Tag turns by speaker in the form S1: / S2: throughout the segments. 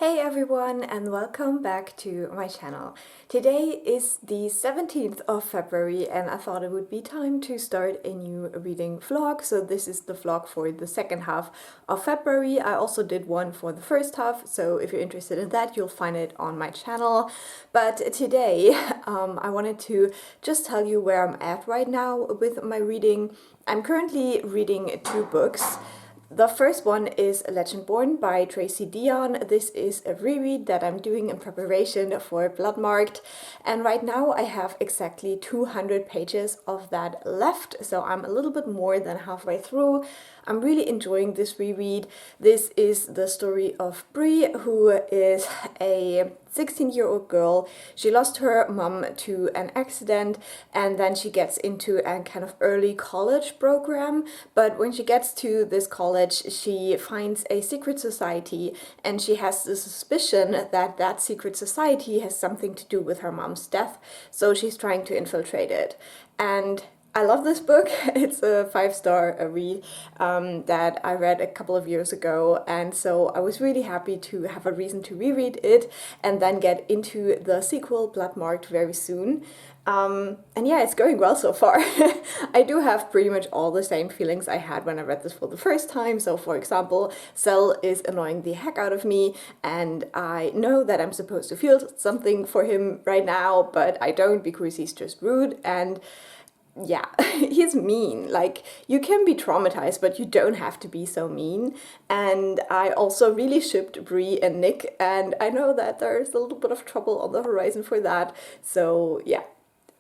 S1: Hey everyone, and welcome back to my channel. Today is the 17th of February and I thought it would be time to start a new reading vlog. So this is the vlog for the second half of February. I also did one for the first half, so if you're interested in that you'll find it on my channel. But today I wanted to just tell you where I'm at right now with my reading. I'm currently reading two books. The first one is Legendborn by Tracy Deonn. This is a reread that I'm doing in preparation for Bloodmarked, and right now I have exactly 200 pages of that left, so I'm a little bit more than halfway through. I'm really enjoying this reread. This is the story of Bree, who is a 16-year-old girl. She lost her mom to an accident and then she gets into a kind of early college program. But when she gets to this college, she finds a secret society and she has the suspicion that that secret society has something to do with her mom's death. So she's trying to infiltrate it. And I love this book. It's a 5-star read that I read a couple of years ago, and so I was really happy to have a reason to reread it and then get into the sequel, Bloodmarked, very soon. And yeah, it's going well so far. I do have pretty much all the same feelings I had when I read this for the first time. So for example, Cell is annoying the heck out of me and I know that I'm supposed to feel something for him right now, but I don't because he's just rude and yeah, he's mean. Like, you can be traumatized, but you don't have to be so mean. And I also really shipped Bree and Nick, and I know that there's a little bit of trouble on the horizon for that. So yeah,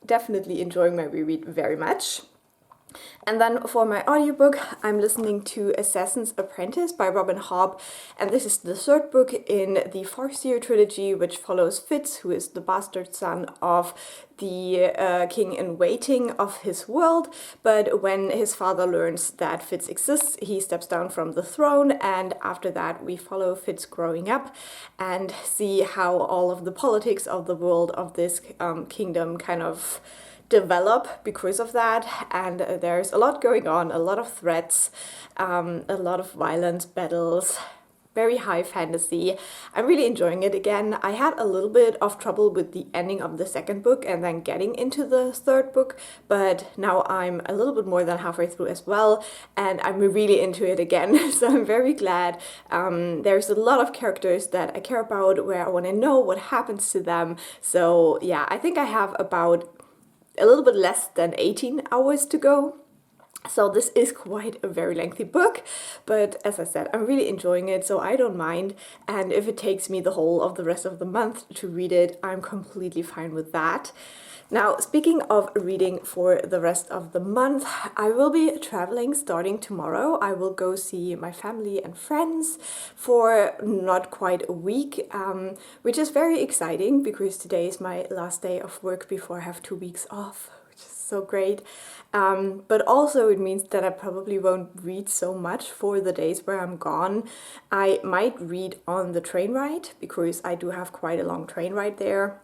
S1: definitely enjoying my reread very much. And then for my audiobook, I'm listening to Assassin's Apprentice by Robin Hobb, and this is the third book in the Farseer trilogy, which follows Fitz, who is the bastard son of the king-in-waiting of his world. But when his father learns that Fitz exists, he steps down from the throne, and after that we follow Fitz growing up and see how all of the politics of the world of this kingdom kind of develop because of that. And there's a lot going on, a lot of threats, a lot of violence, battles, very high fantasy. I'm really enjoying it again. I had a little bit of trouble with the ending of the second book and then getting into the third book, but now I'm a little bit more than halfway through as well and I'm really into it again. So I'm very glad. There's a lot of characters that I care about, where I want to know what happens to them. So yeah, I think I have about a little bit less than 18 hours to go. So this is quite a very lengthy book, but as I said, I'm really enjoying it, so I don't mind. And if it takes me the whole of the rest of the month to read it, I'm completely fine with that. Now, speaking of reading for the rest of the month, I will be traveling starting tomorrow. I will go see my family and friends for not quite a week, which is very exciting because today is my last day of work before I have 2 weeks off, which is so great. But also it means that I probably won't read so much for the days where I'm gone. I might read on the train ride because I do have quite a long train ride there.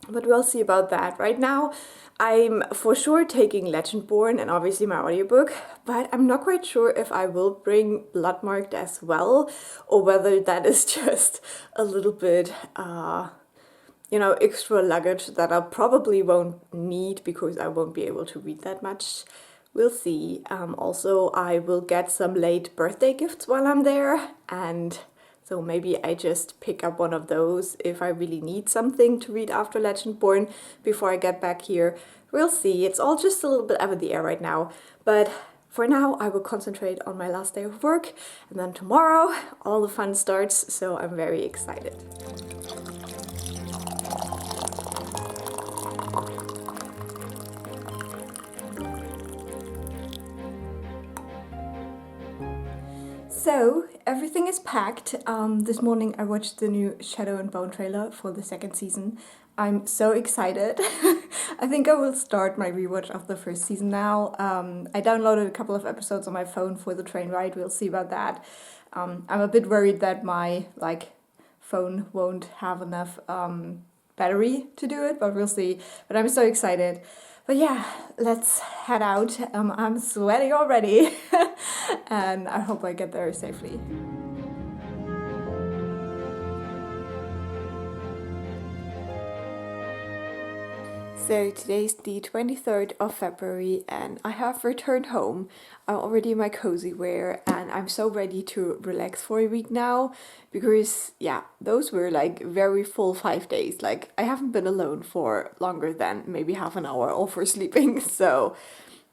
S1: But we'll see about that. Right now, I'm for sure taking Legendborn and obviously my audiobook, but I'm not quite sure if I will bring Bloodmarked as well, or whether that is just a little bit, you know, extra luggage that I probably won't need because I won't be able to read that much. We'll see. Also, I will get some late birthday gifts while I'm there, and so maybe I just pick up one of those if I really need something to read after Legendborn before I get back here. We'll see. It's all just a little bit up in the air right now. But for now, I will concentrate on my last day of work. And then tomorrow, all the fun starts. So I'm very excited. So, everything is packed. This morning I watched the new Shadow and Bone trailer for the second season. I'm so excited. I think I will start my rewatch of the first season now. I downloaded a couple of episodes on my phone for the train ride. We'll see about that. I'm a bit worried that my phone won't have enough battery to do it, but we'll see. But I'm so excited. But yeah, let's head out. I'm sweaty already and I hope I get there safely. So today's the 23rd of February and I have returned home. I'm already in my cozy wear and I'm so ready to relax for a week now because yeah, those were like very full 5 days. Like I haven't been alone for longer than maybe half an hour over sleeping. So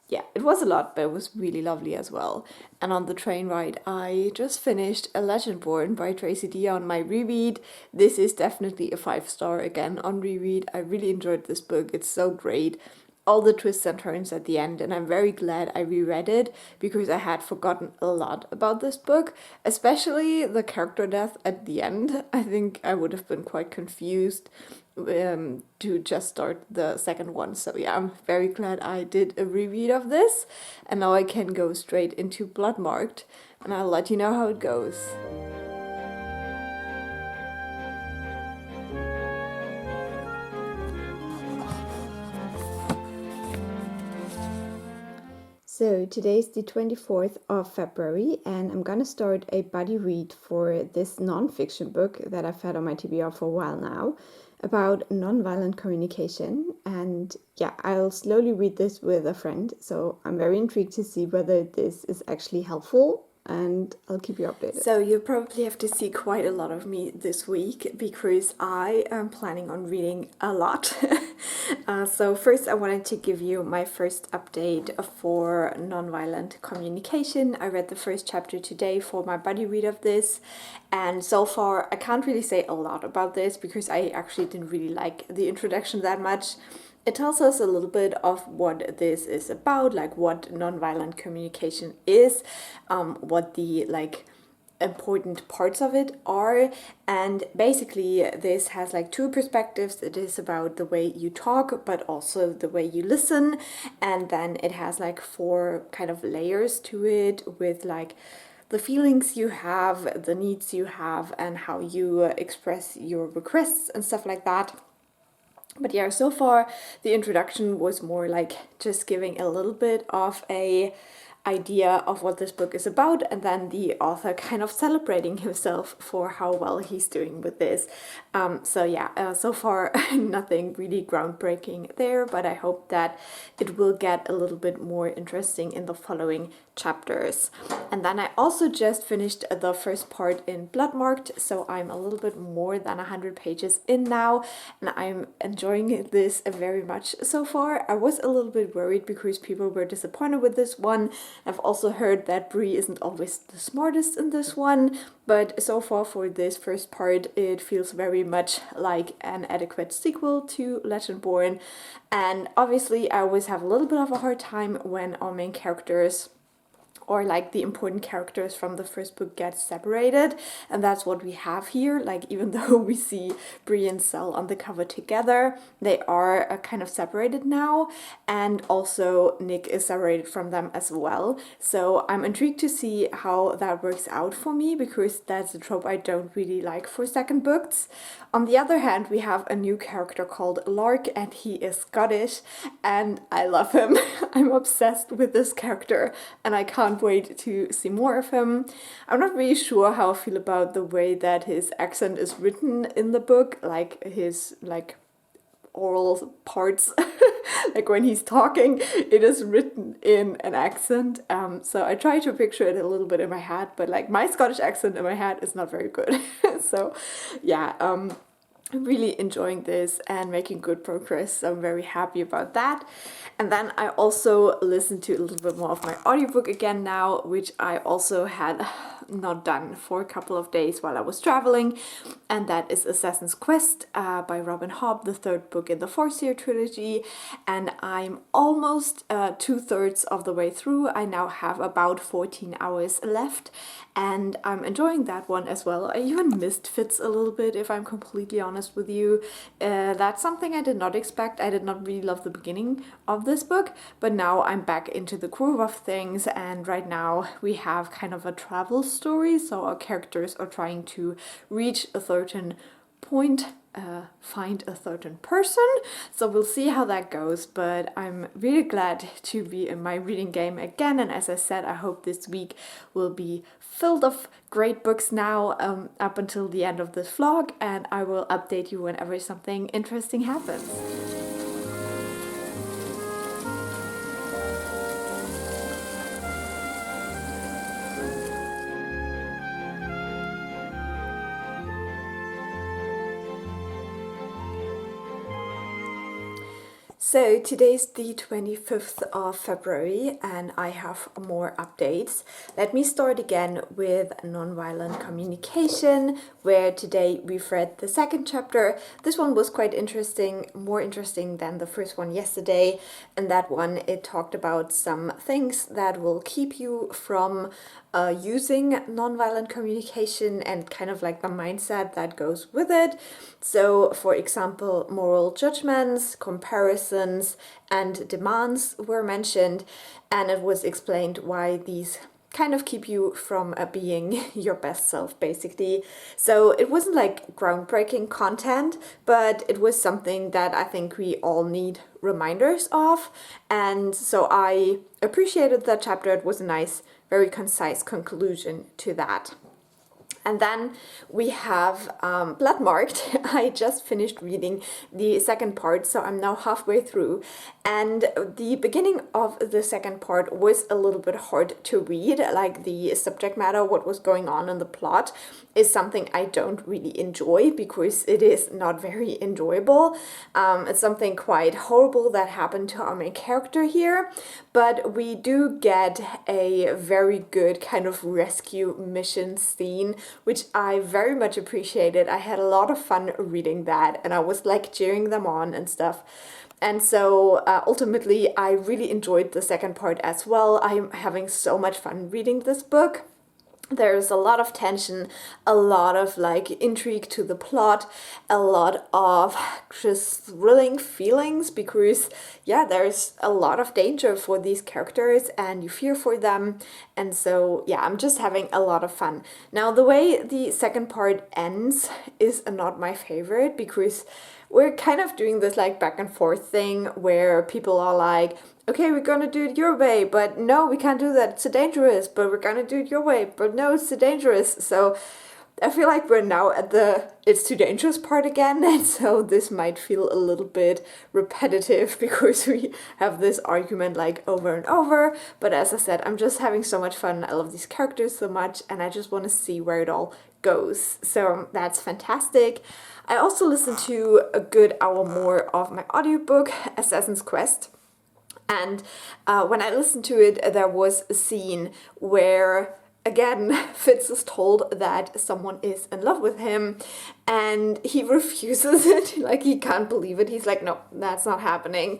S1: yeah, it was a lot, but it was really lovely as well. And on the train ride, I just finished A Legendborn by Tracy Deonn, my reread. This is definitely a 5-star again on reread. I really enjoyed this book. It's so great. All the twists and turns at the end, and I'm very glad I reread it because I had forgotten a lot about this book, especially the character death at the end. I think I would have been quite confused to just start the second one. So yeah, I'm very glad I did a reread of this, and now I can go straight into Bloodmarked, and I'll let you know how it goes. So today's the 24th of February and I'm gonna start a buddy read for this non-fiction book that I've had on my TBR for a while now about nonviolent communication. And yeah, I'll slowly read this with a friend, so I'm very intrigued to see whether this is actually helpful, and I'll keep you updated. So you'll probably have to see quite a lot of me this week because I am planning on reading a lot. So first I wanted to give you my first update for nonviolent communication. I read the first chapter today for my buddy read of this, and so far I can't really say a lot about this because I actually didn't really like the introduction that much. It tells us a little bit of what this is about, like what nonviolent communication is, what the important parts of it are, and basically this has like two perspectives. It is about the way you talk but also the way you listen, and then it has like 4 kind of layers to it with like the feelings you have, the needs you have, and how you express your requests and stuff like that. But yeah, so far the introduction was more like just giving a little bit of a idea of what this book is about, and then the author kind of celebrating himself for how well he's doing with this. So yeah, so far nothing really groundbreaking there, but I hope that it will get a little bit more interesting in the following chapters. And then I also just finished the first part in Bloodmarked, so I'm a little bit more than 100 pages in now, and I'm enjoying this very much so far. I was a little bit worried because people were disappointed with this one. I've also heard that Bree isn't always the smartest in this one, but so far for this first part it feels very much like an adequate sequel to Legendborn. And obviously I always have a little bit of a hard time when our main characters or like the important characters from the first book get separated, and that's what we have here. Like even though we see Bree and Cell on the cover together, they are kind of separated now, and also Nick is separated from them as well. So I'm intrigued to see how that works out for me because that's a trope I don't really like for second books. On the other hand, we have a new character called Lark, and he is Scottish, and I love him. I'm obsessed with this character, and I can't wait to see more of him. I'm not really sure how I feel about the way that his accent is written in the book, like his oral parts. Like when he's talking, it is written in an accent. So I try to picture it a little bit in my head, but like my Scottish accent in my head is not very good. So yeah, I'm really enjoying this and making good progress. So I'm very happy about that. And then I also listened to a little bit more of my audiobook again now, which I also had not done for a couple of days while I was traveling, and that is Assassin's Quest by Robin Hobb, the 3rd book in the Four-Seer trilogy, and I'm almost 2/3 of the way through. I now have about 14 hours left, and I'm enjoying that one as well. I even missed Fitz a little bit, if I'm completely honest with you. That's something I did not expect. I did not really love the beginning of this book, but now I'm back into the groove of things, and right now we have kind of a travel story, so our characters are trying to reach a certain point, find a certain person, so we'll see how that goes. But I'm really glad to be in my reading game again, and as I said, I hope this week will be filled of great books now up until the end of this vlog, and I will update you whenever something interesting happens. So today's the 25th of February and I have more updates. Let me start again with nonviolent communication, where today we've read the second chapter. This one was quite interesting, more interesting than the first one yesterday. And that one, it talked about some things that will keep you from using nonviolent communication and kind of like the mindset that goes with it. So, for example, moral judgments, comparisons, and demands were mentioned, and it was explained why these kind of keep you from being your best self, basically. So it wasn't like groundbreaking content, but it was something that I think we all need reminders of. And so I appreciated that chapter. It was a nice, very concise conclusion to that. And then we have Bloodmarked. I just finished reading the second part, so I'm now halfway through. And the beginning of the second part was a little bit hard to read. Like the subject matter, what was going on in the plot, is something I don't really enjoy because it is not very enjoyable. It's something quite horrible that happened to our main character here. But we do get a very good kind of rescue mission scene, which I very much appreciated. I had a lot of fun reading that and I was like cheering them on and stuff. And so ultimately I really enjoyed the second part as well. I'm having so much fun reading this book. There's a lot of tension, a lot of like intrigue to the plot, a lot of just thrilling feelings because yeah, there's a lot of danger for these characters and you fear for them. And so yeah, I'm just having a lot of fun. Now the way the second part ends is not my favorite because we're kind of doing this like back and forth thing where people are like, okay, we're gonna do it your way, but no, we can't do that, it's too dangerous, but we're gonna do it your way, but no, it's too dangerous. So I feel like we're now at the it's too dangerous part again, and so this might feel a little bit repetitive because we have this argument like over and over. But as I said, I'm just having so much fun. I love these characters so much and I just want to see where it all goes. So that's fantastic. I also listened to a good hour more of my audiobook, Assassin's Quest. And when I listened to it, there was a scene where, again, Fitz is told that someone is in love with him and he refuses it. Like, he can't believe it. He's like, no, that's not happening.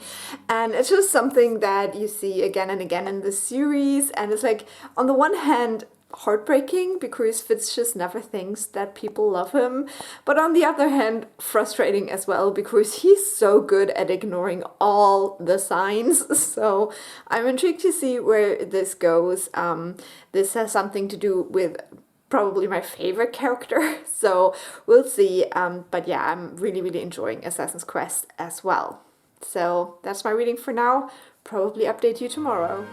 S1: And it's just something that you see again and again in the series. And it's like, on the one hand, heartbreaking because Fitz just never thinks that people love him, but on the other hand frustrating as well because he's so good at ignoring all the signs. So I'm intrigued to see where this goes. This has something to do with probably my favorite character, so we'll see. But yeah, I'm really enjoying Assassin's Quest as well. So that's my reading for now. Probably update you tomorrow.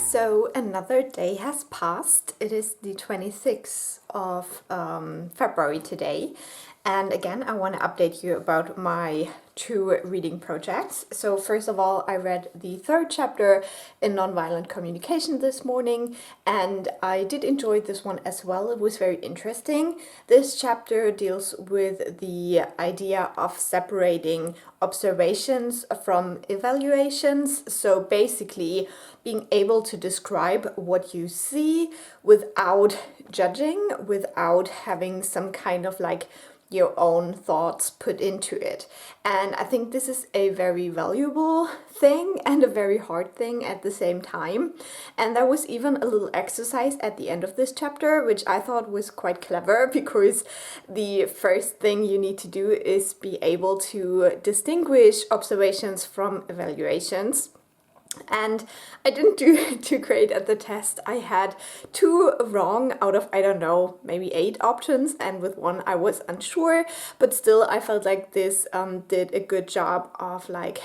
S1: So another day has passed. It is the 26th of February today. And again, I want to update you about my two reading projects. So first of all, I read the third chapter in Nonviolent Communication this morning, and I did enjoy this one as well. It was very interesting. This chapter deals with the idea of separating observations from evaluations. So basically being able to describe what you see without judging, without having some kind of like your own thoughts put into it. And I think this is a very valuable thing and a very hard thing at the same time. And there was even a little exercise at the end of this chapter, which I thought was quite clever because the first thing you need to do is be able to distinguish observations from evaluations. And I didn't do too great at the test. I had 2 wrong out of, I don't know, maybe 8 options, and with one I was unsure, but still I felt like this did a good job of like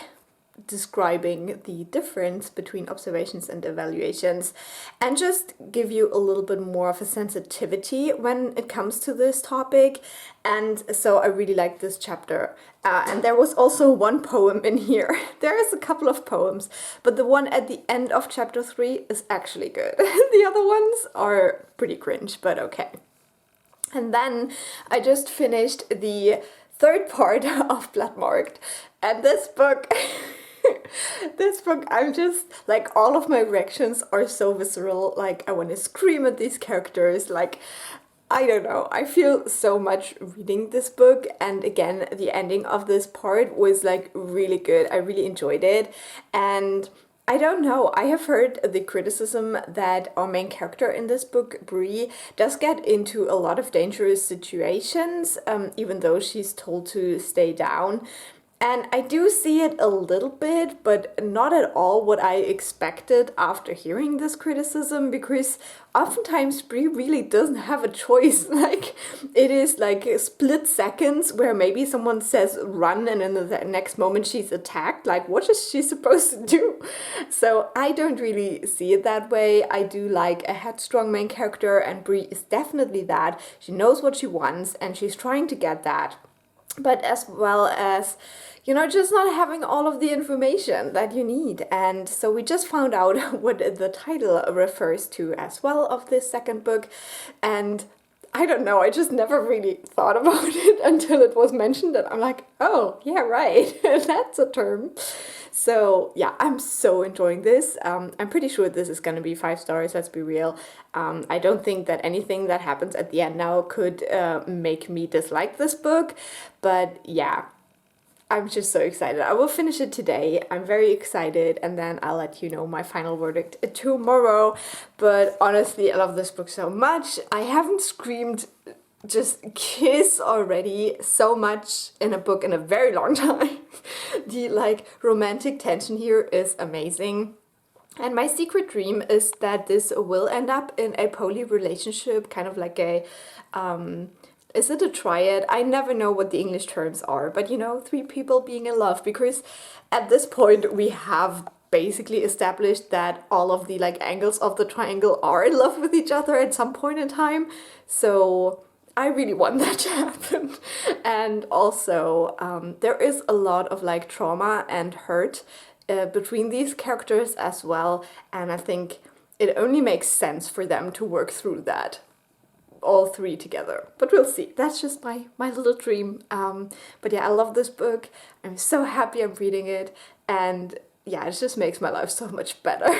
S1: describing the difference between observations and evaluations, and just give you a little bit more of a sensitivity when it comes to this topic. And so I really like this chapter. And there was also one poem in here. There is a couple of poems, but the one at the end of chapter 3 is actually good. The other ones are pretty cringe, but okay. And then I just finished the third part of Bloodmarked, and this book I'm just like, all of my reactions are so visceral. Like, I want to scream at these characters. Like, I don't know, I feel so much reading this book. And again, the ending of this part was like really good. I really enjoyed it. And I don't know, I have heard the criticism that our main character in this book, Bree, does get into a lot of dangerous situations, even though she's told to stay down. And I do see it a little bit, but not at all what I expected after hearing this criticism, because oftentimes Bree really doesn't have a choice. Like, it is like split seconds where maybe someone says run and in the next moment she's attacked. Like, what is she supposed to do? So I don't really see it that way. I do like a headstrong main character, and Bree is definitely that. She knows what she wants and she's trying to get that. But as well as, you know, just not having all of the information that you need. And so we just found out what the title refers to as well of this second book. And I don't know, I just never really thought about it until it was mentioned, and I'm like, oh, yeah, right, that's a term. So yeah, I'm so enjoying this. I'm pretty sure this is going to be 5 stars, let's be real. I don't think that anything that happens at the end now could make me dislike this book, but yeah, I'm just so excited. I will finish it today. I'm very excited, and then I'll let you know my final verdict tomorrow. But honestly, I love this book so much. I haven't screamed just kiss already so much in a book in a very long time. The like romantic tension here is amazing. And my secret dream is that this will end up in a poly relationship, kind of like a is it a triad? I never know what the English terms are, but you know, 3 people being in love, because at this point we have basically established that all of the like angles of the triangle are in love with each other at some point in time. So I really want that to happen. And also there is a lot of like trauma and hurt between these characters as well, and I think it only makes sense for them to work through that, all 3 together. But we'll see. That's just my little dream. But yeah, I love this book. I'm so happy I'm reading it, and yeah, it just makes my life so much better.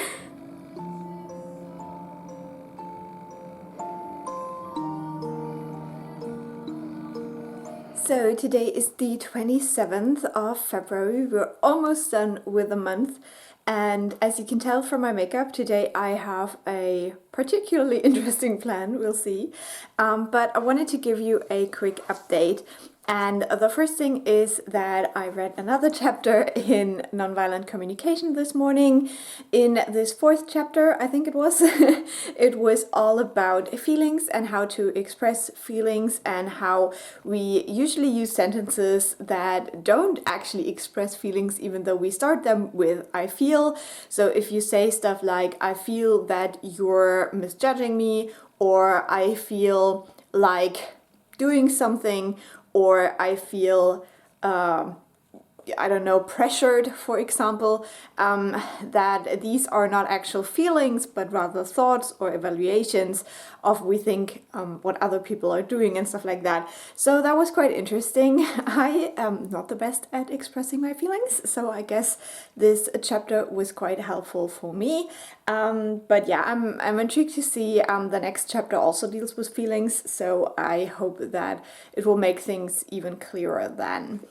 S1: So today is the 27th of February. We're almost done with the month. And as you can tell from my makeup, today I have a particularly interesting plan, we'll see. But I wanted to give you a quick update. And the first thing is that I read another chapter in Nonviolent Communication this morning. In this 4th chapter, I think it was, it was all about feelings and how to express feelings, and how we usually use sentences that don't actually express feelings, even though we start them with I feel. So if you say stuff like, I feel that you're misjudging me, or I feel like doing something, or I feel, I don't know, pressured, for example, that these are not actual feelings, but rather thoughts or evaluations of we think what other people are doing and stuff like that. So that was quite interesting. I am not the best at expressing my feelings, so I guess this chapter was quite helpful for me. But yeah, I'm intrigued to see the next chapter also deals with feelings, so I hope that it will make things even clearer then.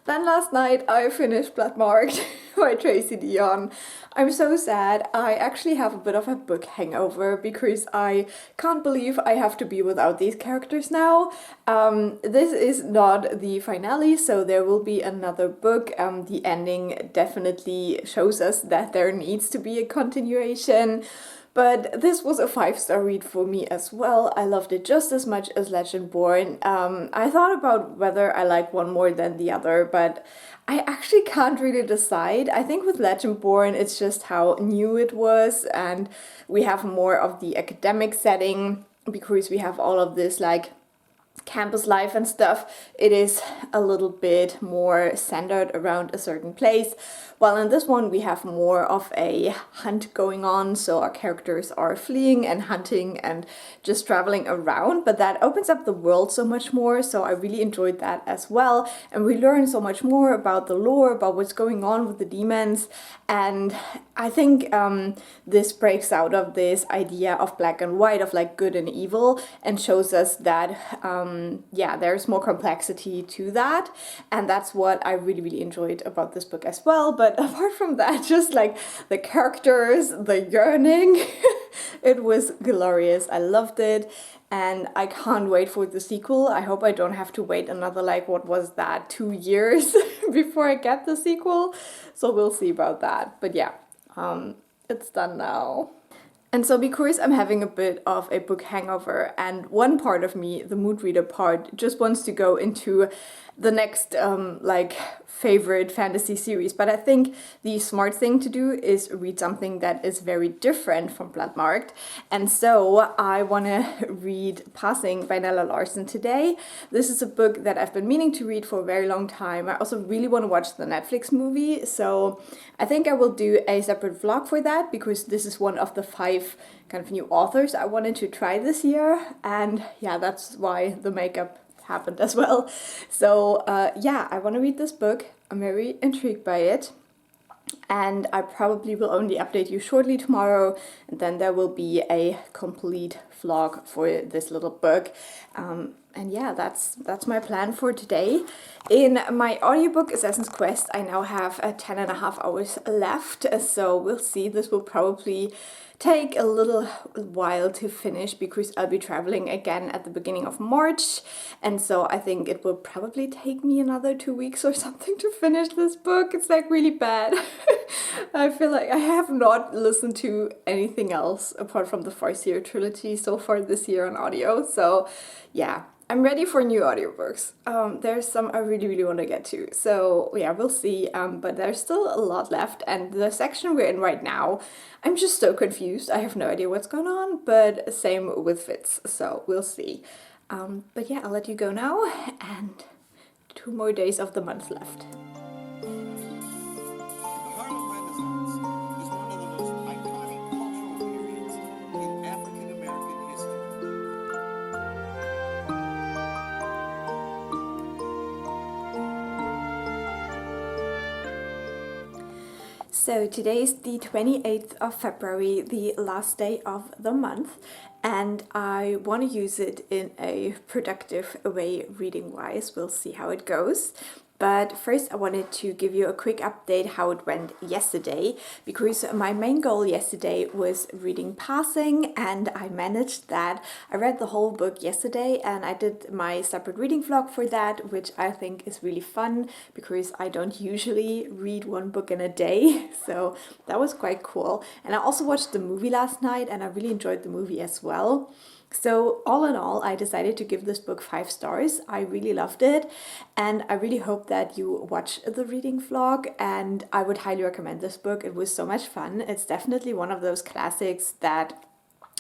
S1: Then last night I finished Bloodmarked by Tracy Deonn. I'm so sad. I actually have a bit of a book hangover because I can't believe I have to be without these characters now. This is not the finale, so there will be another book. The ending definitely shows us that there needs to be a continuation. But this was a 5-star read for me as well. I loved it just as much as Legendborn. I thought about whether I like one more than the other, but I actually can't really decide. I think with Legendborn, it's just how new it was, and we have more of the academic setting because we have all of this like campus life and stuff. It is a little bit more centered around a certain place, while in this one we have more of a hunt going on, so our characters are fleeing and hunting and just traveling around, but that opens up the world so much more, so I really enjoyed that as well, and we learn so much more about the lore, about what's going on with the demons. And I think this breaks out of this idea of black and white, of like good and evil, and shows us that yeah, there's more complexity to that, and that's what I really enjoyed about this book as well. But apart from that, just like the characters, the yearning, it was glorious. I loved it, and I can't wait for the sequel. I hope I don't have to wait another, like, what was that, 2 years before I get the sequel, so we'll see about that. But yeah, it's done now. And so because I'm having a bit of a book hangover, and one part of me, the mood reader part, just wants to go into the next like favorite fantasy series, but I think the smart thing to do is read something that is very different from Bloodmarked. And so I want to read Passing by Nella Larsen today. This is a book that I've been meaning to read for a very long time. I also really want to watch the Netflix movie, so I think I will do a separate vlog for that, because this is one of the 5 kind of new authors I wanted to try this year, and yeah, that's why the makeup happened as well. So yeah, I want to read this book. I'm very intrigued by it, and I probably will only update you shortly tomorrow, and then there will be a complete vlog for this little book. And yeah, that's my plan for today. In my audiobook Assassin's Quest, I now have 10.5 hours left, so we'll see. This will probably take a little while to finish because I'll be traveling again at the beginning of March, and so I think it will probably take me another 2 weeks or something to finish this book. It's like really bad. I feel like I have not listened to anything else apart from the Farseer trilogy so far this year on audio, so yeah, I'm ready for new audiobooks. There's some I really want to get to, so yeah, we'll see, but there's still a lot left, and the section we're in right now, I'm just so confused. I have no idea what's going on, but same with Fitz, so we'll see. But yeah, I'll let you go now, and 2 more days of the month left. So today is the 28th of February, the last day of the month, and I want to use it in a productive way reading-wise. We'll see how it goes. But first I wanted to give you a quick update how it went yesterday, because my main goal yesterday was reading Passing, and I managed that. I read the whole book yesterday, and I did my separate reading vlog for that, which I think is really fun because I don't usually read one book in a day, so that was quite cool. And I also watched the movie last night, and I really enjoyed the movie as well. So all in all, I decided to give this book 5 stars. I really loved it, and I really hope that you watch the reading vlog, and I would highly recommend this book. It was so much fun. It's definitely one of those classics that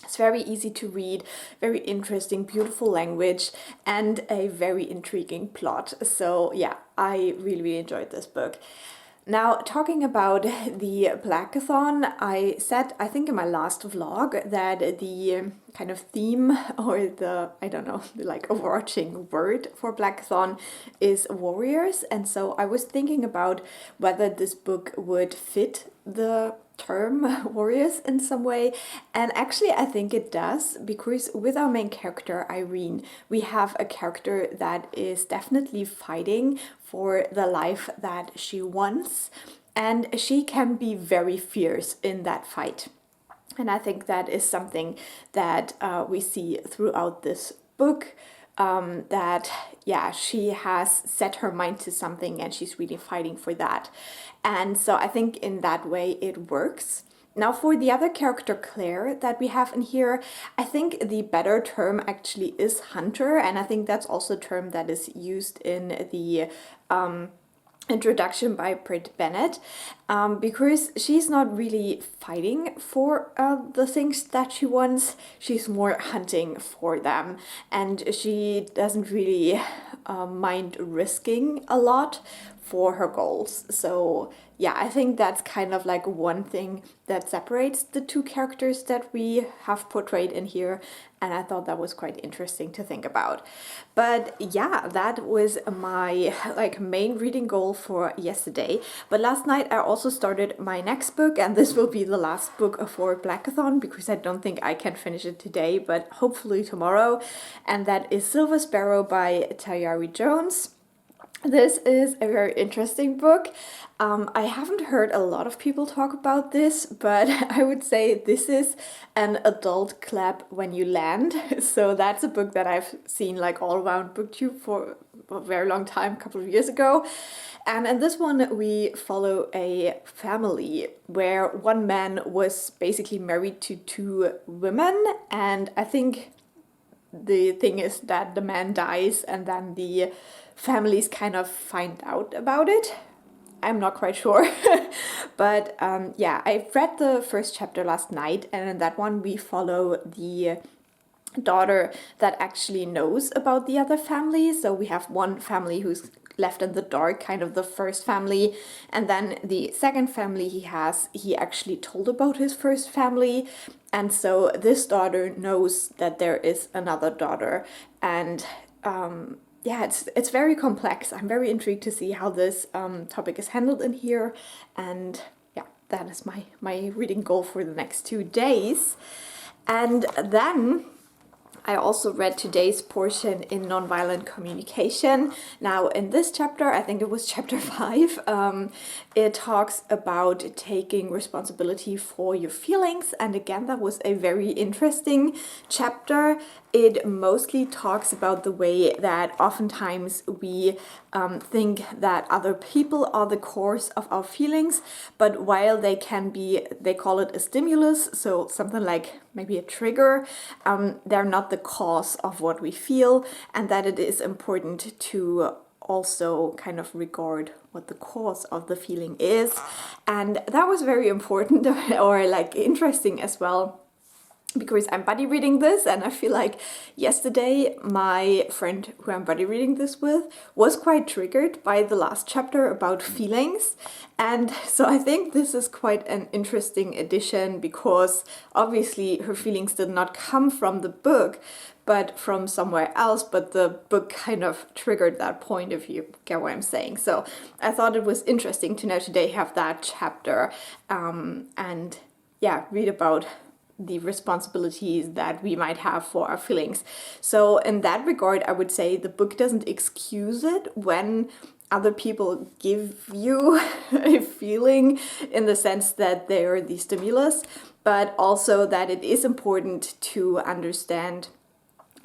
S1: it's very easy to read, very interesting, beautiful language, and a very intriguing plot. So yeah, I really enjoyed this book. Now, talking about the Blackathon, I said, I think in my last vlog, that the kind of theme, or the, I don't know, the like overarching word for Blackathon is warriors. And so I was thinking about whether this book would fit the term warriors in some way, and actually I think it does, because with our main character Irene, we have a character that is definitely fighting for the life that she wants, and she can be very fierce in that fight. And I think that is something that we see throughout this book, that yeah, she has set her mind to something and she's really fighting for that. And so I think in that way it works. Now for the other character, Claire, that we have in here, I think the better term actually is hunter, and I think that's also a term that is used in the introduction by Britt Bennett, because she's not really fighting for the things that she wants, she's more hunting for them, and she doesn't really mind risking a lot for her goals. So yeah, I think that's kind of like one thing that separates the two characters that we have portrayed in here, and I thought that was quite interesting to think about. But yeah, that was my like main reading goal for yesterday. But last night I also started my next book, and this will be the last book for Blackathon, because I don't think I can finish it today, but hopefully tomorrow, and that is Silver Sparrow by Tayari Jones. This is a very interesting book. I haven't heard a lot of people talk about this, but I would say this is an adult clap when you land. So that's a book that I've seen like all around booktube for a very long time, a couple of years ago. And in this one we follow a family where one man was basically married to two women, and I think the thing is that the man dies and then the families kind of find out about it. I'm not quite sure. But yeah, I read the first chapter last night, and in that one we follow the daughter that actually knows about the other family. So we have one family who's left in the dark, kind of the first family, and then the second family he actually told about his first family, and so this daughter knows that there is another daughter, and yeah, it's very complex. I'm very intrigued to see how this topic is handled in here, and yeah, that is my reading goal for the next 2 days. And then I also read today's portion in Nonviolent Communication. Now in this chapter, I think it was chapter 5, it talks about taking responsibility for your feelings, and again that was a very interesting chapter. It mostly talks about the way that oftentimes we think that other people are the cause of our feelings, but while they can be, they call it a stimulus, so something like maybe a trigger, they're not the cause of what we feel, and that it is important to also kind of regard what the cause of the feeling is. And that was very important or like interesting as well, because I'm buddy reading this, and I feel like yesterday my friend who I'm buddy reading this with was quite triggered by the last chapter about feelings, and so I think this is quite an interesting addition, because obviously her feelings did not come from the book but from somewhere else, but the book kind of triggered that point, if you get what I'm saying. So I thought it was interesting to now today have that chapter and yeah, read about the responsibilities that we might have for our feelings. So in that regard, I would say the book doesn't excuse it when other people give you a feeling in the sense that they're the stimulus, but also that it is important to understand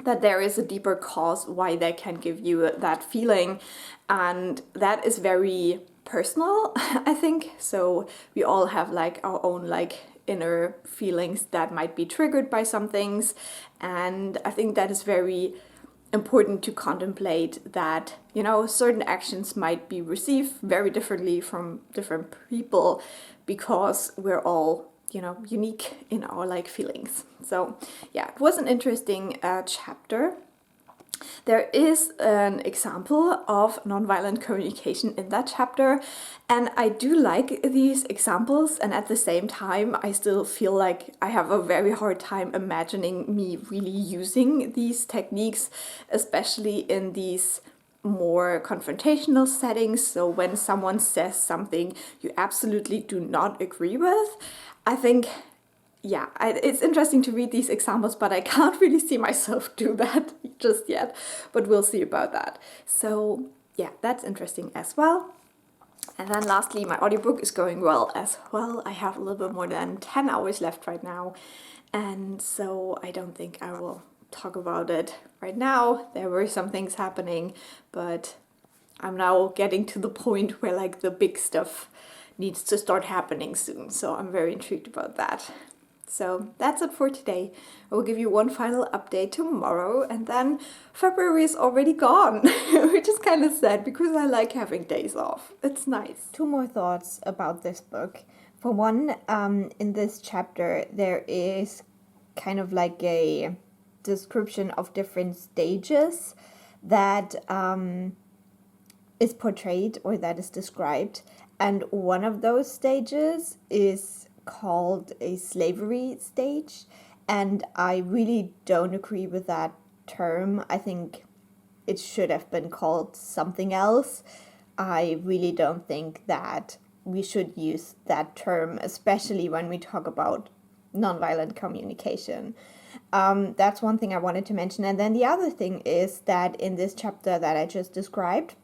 S1: that there is a deeper cause why they can give you that feeling, and that is very personal, I think. So we all have like our own like inner feelings that might be triggered by some things, and I think that is very important to contemplate that, you know, certain actions might be received very differently from different people because we're all, you know, unique in our like feelings. So yeah, it was an interesting chapter. There is an example of nonviolent communication in that chapter, and I do like these examples, and at the same time I still feel like I have a very hard time imagining me really using these techniques, especially in these more confrontational settings. So when someone says something you absolutely do not agree with, I think, yeah, it's interesting to read these examples, but I can't really see myself do that just yet, but we'll see about that. So yeah, that's interesting as well. And then lastly, my audiobook is going well as well. I have a little bit more than 10 hours left right now, and so I don't think I will talk about it right now. There were some things happening, but I'm now getting to the point where like the big stuff needs to start happening soon. So I'm very intrigued about that. So that's it for today. I will give you one final update tomorrow, and then February is already gone, which is kind of sad because I like having days off. It's nice. Two more thoughts about this book. For one, in this chapter, there is kind of like a description of different stages that is portrayed or that is described. And one of those stages is called a slavery stage. And I really don't agree with that term. I think it should have been called something else. I really don't think that we should use that term, especially when we talk about nonviolent communication. That's one thing I wanted to mention. And then the other thing is that in this chapter that I just described,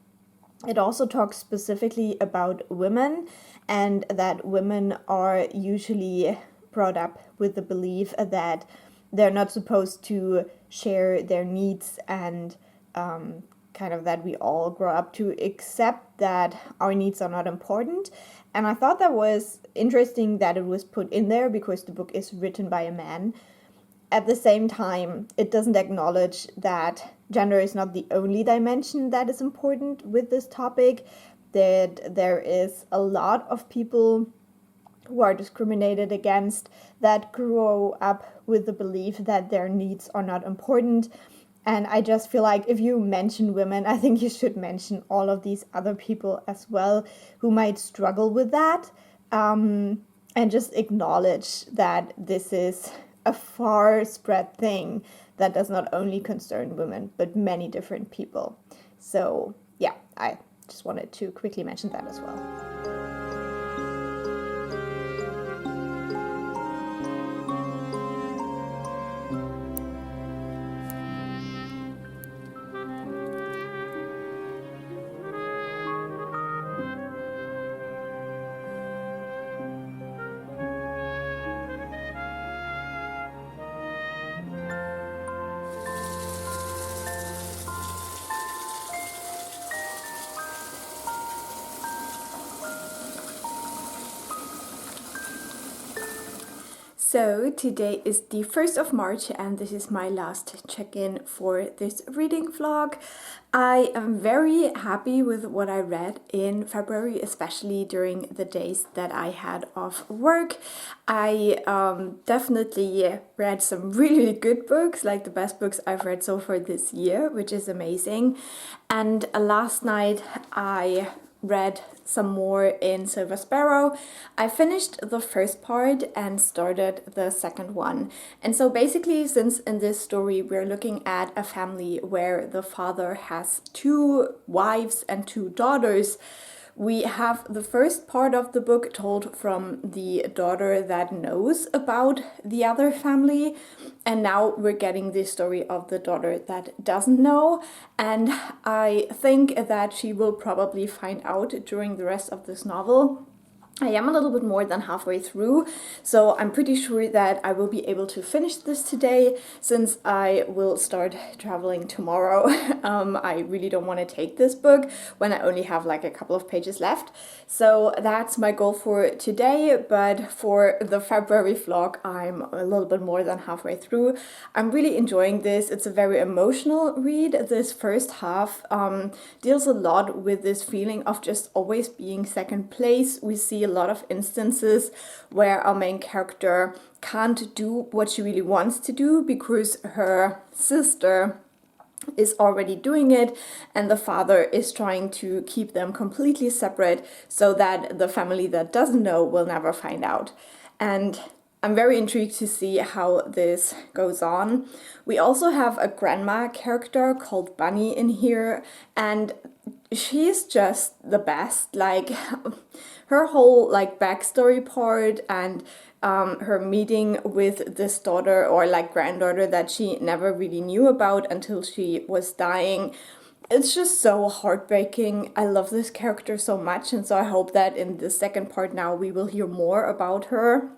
S1: it also talks specifically about women, and that women are usually brought up with the belief that they're not supposed to share their needs, and kind of that we all grow up to accept that our needs are not important. And I thought that was interesting that it was put in there because the book is written by a man. At the same time, it doesn't acknowledge that gender is not the only dimension that is important with this topic, that there is a lot of people who are discriminated against that grow up with the belief that their needs are not important. And I just feel like if you mention women, I think you should mention all of these other people as well who might struggle with that, and just acknowledge that this is a far spread thing that does not only concern women, but many different people. So yeah, I just wanted to quickly mention that as well. So today is the 1st of March and this is my last check-in for this reading vlog. I am very happy with what I read in February, especially during the days that I had off work. I definitely read some really good books, like the best books I've read so far this year, which is amazing. And last night I read some more in Silver Sparrow. I finished the first part and started the second one. And so basically, since in this story we're looking at a family where the father has 2 wives and 2 daughters, we have the first part of the book told from the daughter that knows about the other family, and now we're getting the story of the daughter that doesn't know, and I think that she will probably find out during the rest of this novel. I am a little bit more than halfway through, so I'm pretty sure that I will be able to finish this today since I will start traveling tomorrow. I really don't want to take this book when I only have like a couple of pages left. So that's my goal for today, but for the February vlog, I'm a little bit more than halfway through. I'm really enjoying this. It's a very emotional read. This first half deals a lot with this feeling of just always being second place. We see a lot of instances where our main character can't do what she really wants to do because her sister is already doing it and the father is trying to keep them completely separate so that the family that doesn't know will never find out. And I'm very intrigued to see how this goes on. We also have a grandma character called Bunny in here, and she's just the best. Like her whole like backstory part and her meeting with this daughter or like granddaughter that she never really knew about until she was dying. It's just so heartbreaking. I love this character so much, and so I hope that in the second part now we will hear more about her.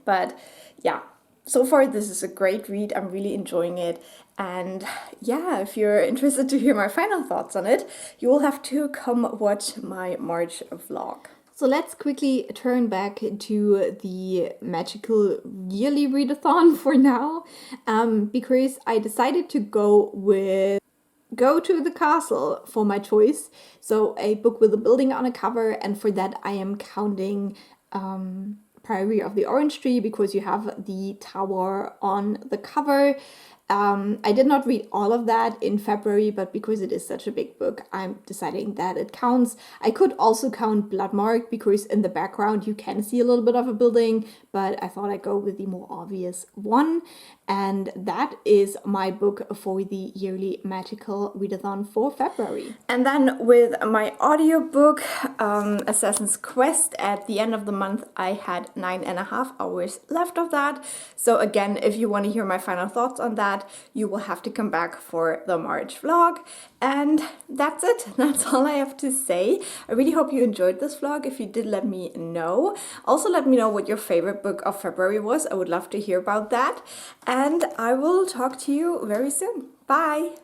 S1: But yeah, so far this is a great read. I'm really enjoying it. And yeah, if you're interested to hear my final thoughts on it, you will have to come watch my March vlog. So let's quickly turn back to the magical yearly readathon for now, because I decided to go to the castle for my choice. So a book with a building on a cover, and for that I am counting Priory of the Orange Tree because you have the tower on the cover. I did not read all of that in February, but because it is such a big book, I'm deciding that it counts. I could also count Bloodmarked because in the background you can see a little bit of a building, but I thought I'd go with the more obvious one. And that is my book for the yearly magical readathon for February. And then with my audiobook, Assassin's Quest, at the end of the month, I had 9.5 hours left of that. So again, if you want to hear my final thoughts on that, you will have to come back for the March vlog. And that's it. That's all I have to say. I really hope you enjoyed this vlog. If you did, let me know. Also, let me know what your favorite book of February was. I would love to hear about that. And I will talk to you very soon. Bye!